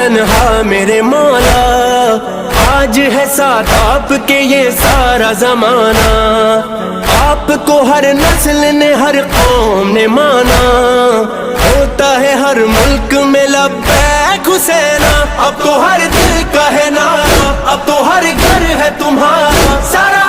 तन्हा मेरे मौला, आज है साथ आपके ये सारा जमाना। आपको हर नस्ल ने हर कौम ने माना, होता है हर मुल्क में लब्बैक हुसैना। अब तो हर दिल का है नारा, अब तो हर घर है तुम्हारा, सारा